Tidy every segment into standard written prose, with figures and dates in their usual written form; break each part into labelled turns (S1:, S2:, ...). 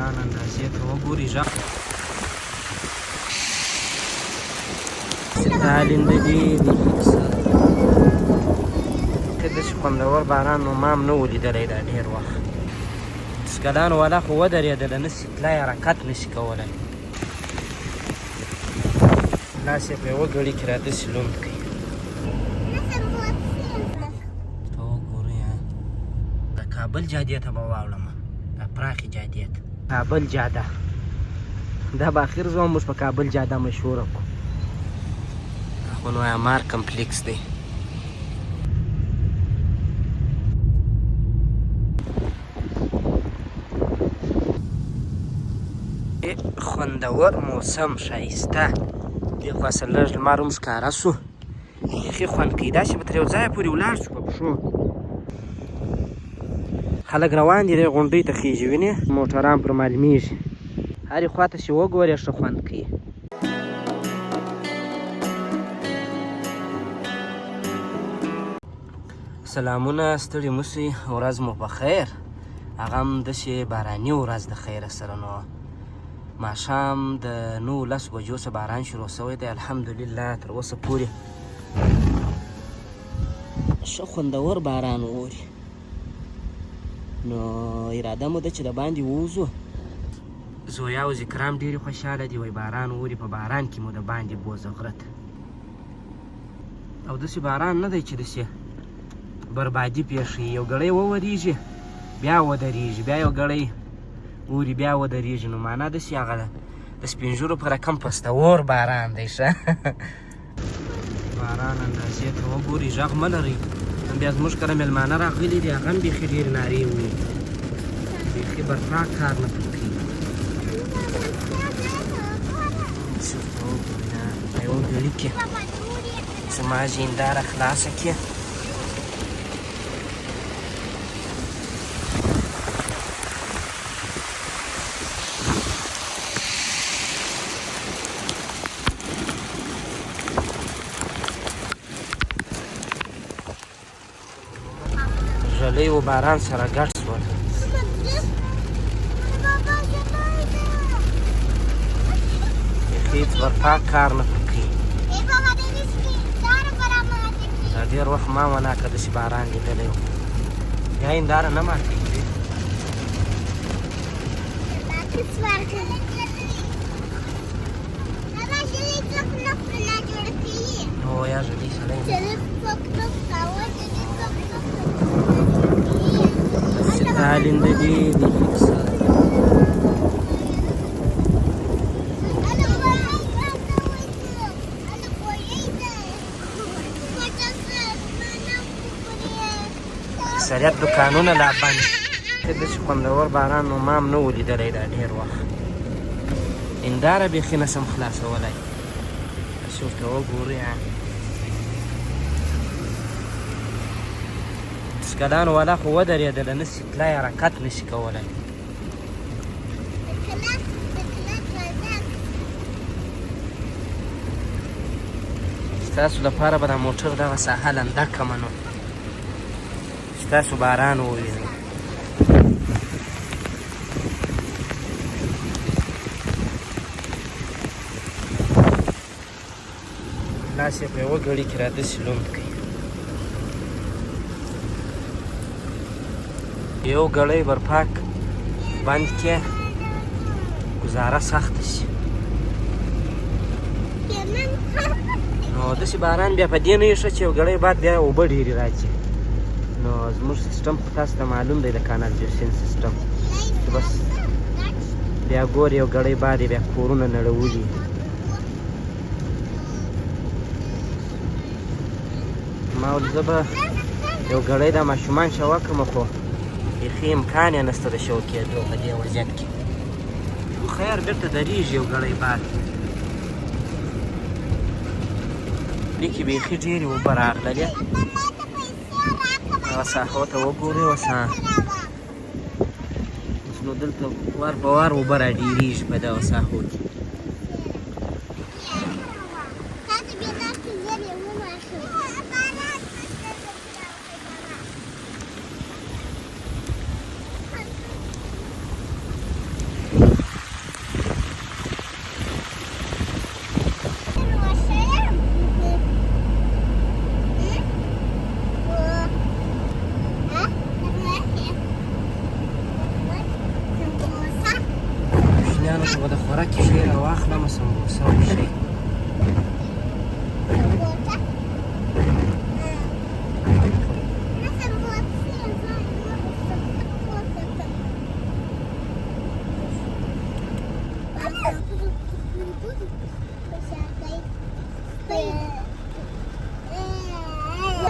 S1: باران اندازې ته وګوري غږ دا لنده ډېرې که داسې خوندور باران نو ما هم نه و لیدلی دا ډېر وخت بسکلانو والا خو ودرېدله نسي تلای حرکت نسي کولی لاس یې په یوه ګړي کې را داسې لوند کوي ته وګورئ د کابل جادې ته به واوړم د پراخې جادې ته کابل جاده دا به اخر زه موږ په کابل جاده مشهوره کړو خو نو عمار کمپلیکس دی خوندور موسم ښایسته دې خوا سره لږ لمر هم ښکاره شو بیخي خوند کوي داسې به تر یو ځایه پورې ولاړ شو په پښو خلک روان دي دې غونډۍ ته خیژي وینې موټران پر معلومیږي هرې خوا ته چې وګورې ښه خوند کوي سلامونه ستړي مه شئ ورځ مو په خیر هغه هم داسې باراني ورځ د خیره سره نو ماښام د 9-10 بجو څخه باران شروع شوی دی الحمدلله تر اوسه پورې ښه خوندور باران اوري نو اراده مو ده چې د باندې ووځو زویا او ذکرام ډېرې خوشحاله دي وایي باران اوري په باران کې مو د باندې بوځه غره ته او داسې باران نه دی چې داسې بربادي پېښوي یو ګړی وورېږي بیا ودرېږي بیا یو ګړی اوري بیا ودرېږي نو معنا داسې هغه د سپین ږیرو په رقم پستور باران دی ښه باران اندازې ته وګورئ غږ مه لرئ نن بیا زموږ کره مېلمانه راغلي دي هغه هم بیخي ډېرې نارې وایي بیخي برفاک کار نه پرې کوي چېرته وګورئ په یوه ګړي کې زما هنداره خلاصه کړې ژلۍ و باران سره ګډ شول بیخي هېڅ برپاک کار نه پرې کوي دا ډېر وخت ما ونه که داسې باران لیدلی و بیا هنداره نه ماتېږي هو یا ژلۍ سړی دا لنده ډېرې اکثریت دوکانونه لا بند داسې خوندور باران نو ما هم نه و لیدلی دا ډېر وخت هنداره بیخي نه شم خلاصولی داسې ورته وګورئ بسکلانو والا خو ودرېدله نسي تلای حرکت نسي کولی ستاسو لپاره به دا موټر دغه ساحه لنده کړمه نو چې تاسو باران ووینئ لاس یې په یوه ګړي کې را داسې لوند کوي یو ګړی برپاک بند کې ګزاره سخته شي نو داسې باران بیا په دې نه یې ښه چې یو ګړی بعد بیا اوبه ډېرې راځي نو زموږ سیسټم خو تاسو ته معلوم دی د کانالزیشن سیسټم چې بس بیا ګورې یو ګړی بعد یې بیا کورونه نړولي ما ویل زه به یو ګړی دا ماشومان شوه کړم خو بیخي امکان یې نشته د شو کېدو په دې وضعیت کې خو خیر بېرته درېږي یو ګړی بعد دې کې بیخي ډېرې اوبه راغللې هغه ساحو ته وګورئ اوس نو دلته وار په وار اوبه راډېرېږي په دغه ساحو کې اوس به د خوراکي شی راواخلم سمبوسه وشي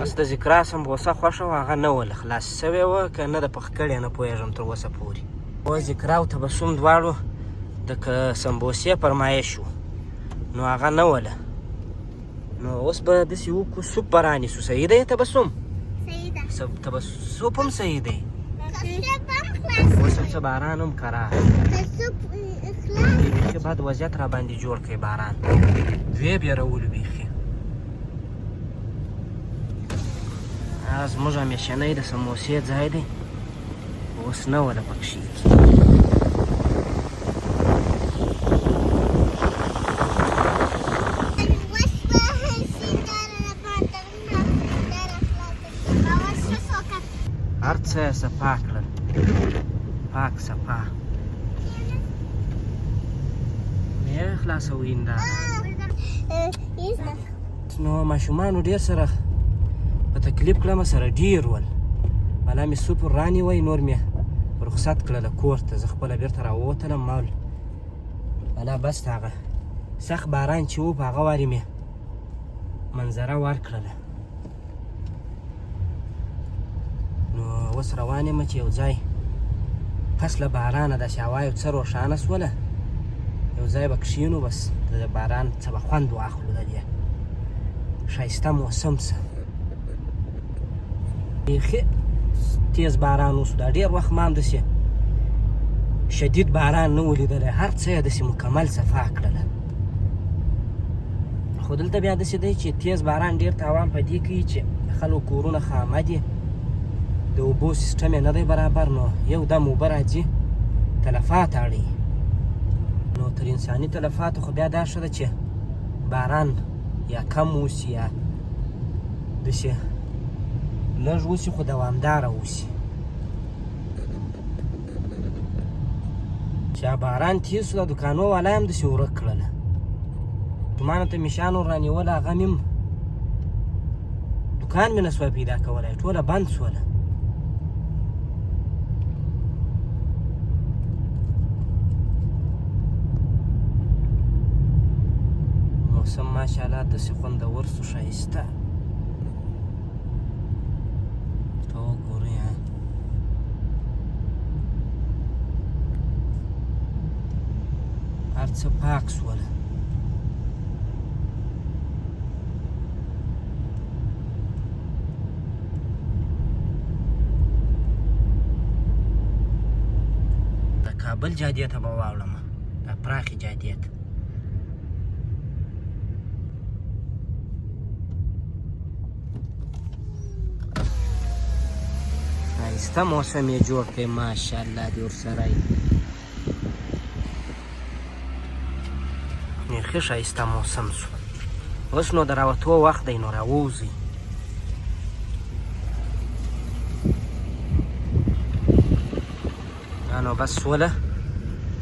S1: بس د ذکرا سمبوسه خوښه وه هغه نه وله خلاص شوې وه که نه د پخ کړې نه پوهېږم تر اوسه پورې و ذکرا او تبسم دواړو د سمبوسې فرمایش و نو هغه نه وله نو اوس به داسې وکړو سوپ به رانیسو صحیح دی تبسم سوپ هم صحیح دی اوس هم څه باران هم کرار بیخي بد وضعیت را باندې جوړ کړی باران دوی بیرولو بیخي زموږ همیشنی د سموسې ځای دی اوس نه وله پکښې هر څه یې صفا کړل پاک صفا یې خلاصوي هنداره نو ماشومانو ډېر سره په تکلیف کړم سره ډېر ول بلا مې سوپ رانیوی نور مې رخصت کړله کور ته زه خپله بېرته راووتلم ما ویل بلا بس هغه سخت باران چې و په هغه وارې مې منظره ورکړله نو اوس روان یم چې یو ځای پس له بارانه داسې هوا یو څه روښانه سوله یو ځای به کښېنو بس د باران څه به خوند واخلو د دې ښایسته موسم څه بیخي تیز باران اوس دا ډېر وخت ما هم داسې شدید باران نه و لیدلی هر څه یې داسې مکمل صفا کړله خو دلته بیا داسې دی چې تیز باران ډېر تاوان په دې کوي چې د خلکو کورونه خامه دي د اوبو سیستم یې نه دی برابر نو یو دم اوبه راځي تلفات اړوي نو تر انساني تلفاتو خو بیا دا ښه ده چې باران یا کم اوسي یا داسې لږ اوسي خو دوامداره اوسي چې باران تېز سو د دوکانو والا هم داسې ورک کړله مانه ته میشانو رانیوله هغه مې هم دوکان مې نه سوی پیدا کولی ټوله بند سوله موسم ماشاءالله داسې خوندور سو ښایسته ته وګورئ هر څه پاک سوله د کابل جادې ته به واوړم د پراخې جادې ته ښایسته موسم یې جوړ کړی ماشاءالله دې ورسره بیخي ښایسته موسم سو اوس نو د راوتو وخت دی نو راووځئ دا نو بس سوله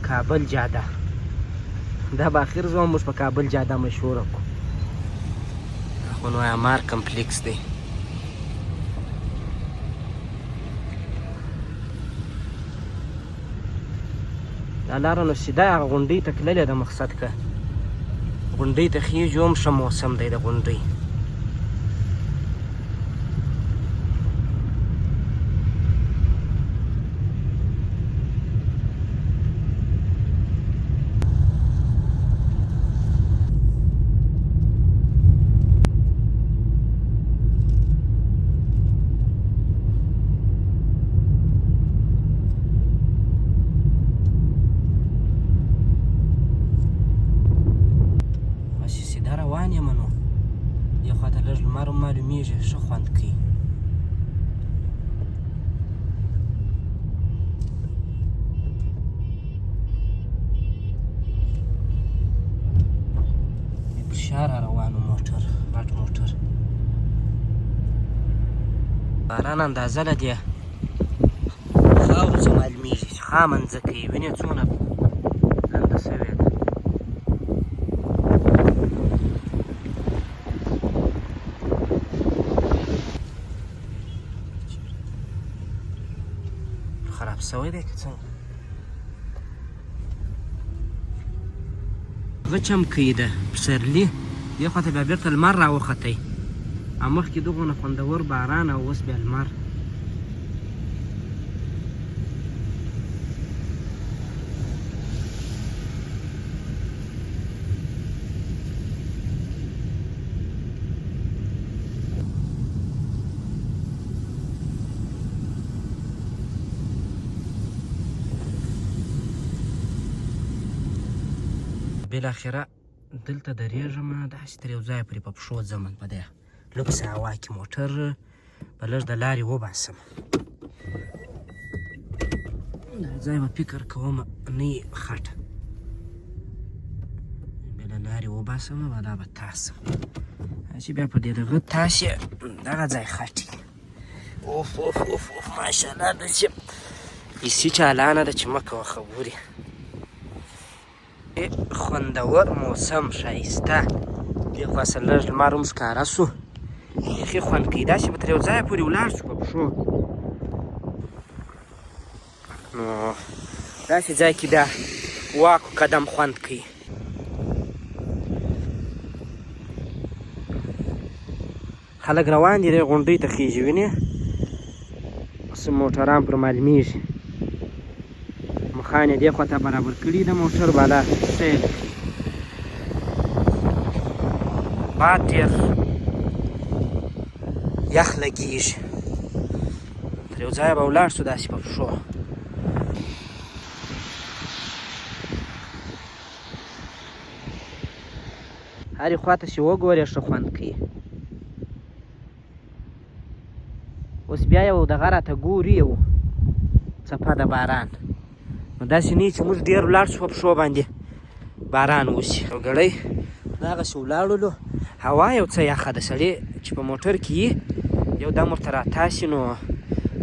S1: کابل جاده دا به اخر زموږ په کابل جاده مشهوره کړو خو نو عمار کمپلیکس دی دا لاره نو سیده هغه غونډۍ ته تللې ده مقصد که غونډۍ ته خیږو هم ښه موسم دی د غونډۍ روان یم نو دې خوا ته لږ لمر هم معلومیږي ښه خوند کوي په شا را روان و موټر غټ موټر باران اندازه له دې خاورو څه معلومیږي چې خامه مځکه یې وینې څونه لنده سوې ده. خراب سوی دی که څنګه؟ هغه چمکی ده پسرلي، دې خوا ته بیا بېرته لمر راوختی او مخکې دغونه خوندور باران او اوس بیا لمر. بالاخره دلته درېږم، داسې تر یو ځایه پورې په پښو ځم، په دې لوکسه هوا کې موټر په لږ د لارې وباسم. دا ځای به فکر کوم نه یې خټه، بیا له لارې وباسم او دا به تاسم چې بیا په دې دغه تاسې دغه ځای خټي. اوف اوف اوف اوف ماشاءالله ده چې ایسي چالانه ده چې مه کوه خبرې. خوندور موسم ښایسته، دې خوا سره لږ لمر هم ښکاره سو، بیخي خوند کوي. داسې به تر یو ځایه پورې ولاړ شو په پښو. نو داسې ځای کې بیا واک قدم خوند کوي. خلک روان دي دې غونډۍ ته خیژي، وینې اوس موټران پر معلومیږي. مخان یې دې خوا ته برابر کړي د موټر بالا سیل. باد ډېر یخ لګېږي، تر یو ځایه به ولاړ شو داسې په پښو. هرې خوا ته چې وګورې ښه خوند کوي. اوس بیا یو دغه راته ګوري، یو څپه د باران، نو داسې نه چې موږ ډېر ولاړ شو په پښو باندې باران وشي. یو ګړی دغسې ولاړلو، هوا یو څه یخه ده، سړی چې په موټر کې یي یو دم ورته راتاسي نو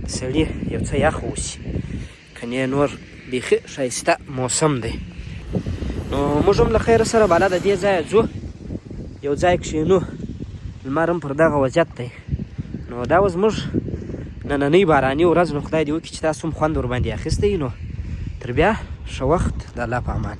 S1: د سړي یو څه یخ وشي، کنې نور بیخي ښایسته موسم دی. نو موږ هم له خیره سره بالا د دې ځایه ځو، یو ځای کښېنو، لمر هم پر دغه وضعیت دی. نو دا اوس زموږ نننۍ باراني ورځ، نو خدای دې وکړي چې تاسو هم خوند ورباندې اخیستی. نو تر بیا ښه وخت، د الله په امان.